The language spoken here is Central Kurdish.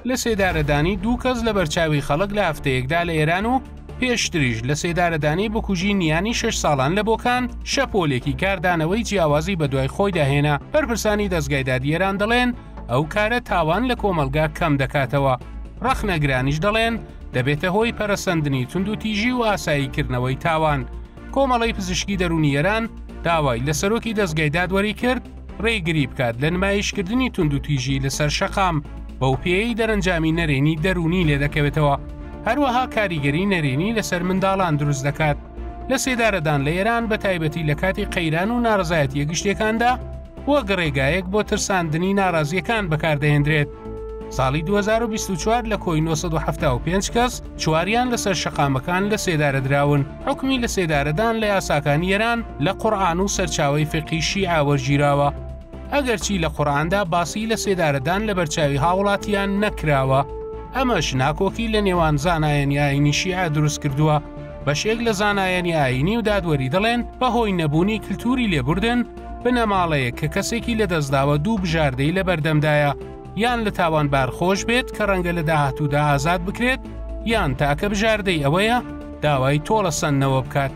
لە سێدارەدانی 2 کەس لە بەرچاوی خەڵک لە هەفتەیەکدا لە ئێران و پێشتریش لە سێدارەدانی بکوژی نیانی 6 ساڵان لە بۆکان شەپۆلێکی کاردانەوەی جیاوازی بە دوای خۆی داهێنا. بەرپرسانی دەستگای دادیێران دەڵێن ئەو کارە تاوان لە کۆمەلگا کەم دەکاتەوە. ڕەخنەگرانیش دەڵێن دەبێتە هۆی پەرەسەندنی تونند و تیژی و ئاساییکردنەوەی تاوان. کۆمەڵی پزیشکی دەرونی ئێران داوای لە سەرۆکی دەستگای دادوەری کرد ڕێگری بکات لە نمایشکردنی تونند و تیژی لەسەر شەقام بەو پێی دەرەنجامی نەرێنی دەرونی لێ دەکەوێتەوە. هەروەها کاریگەری نەرێنی لەسەر منداڵان دروست دەکات. لە سێدارەدان لە ئێران بە تایبەتی لە کاتی قەیران و ناڕزایەتیە گشتەکاندا وەک ڕێگایەک بۆ ترساندنی ناڕازیەکان بەکاردەهێنرێت. ساڵی 2024 لە کۆی 975 کەس چواریان لەسەر شەقامەکان لە سێدارە دراون. حکمی لە سێدارەدان لە یاساکانی ئێران لە قورئان و سەرچاوەی فقی شیعە وەرگیراوە. ئەگەرچی لە قورئاندا باسی لە سێدارەدان لە بەرچاوی هاوڵاتیان نەکراوە، ئەمەش ناکۆکی لە نێوان زانایانی ئاینی شیعە دروست کردووە. بەشێک لە زانایانی ئاینی و دادوەری دەڵێن بەهۆی نەبوونی کللتوری لێبوردن بنەماڵەیە کە کەسێکی لە دەستداوە دوو بژاردەی لە بەردەمدایە، یان لە تاوان بارخۆش بێت کە ڕەنگە لە داهاتوودا ئازاد بکرێت، یان تاکە بژاردەی ئەوەیە داوای تۆڵە سەنەوە بکات.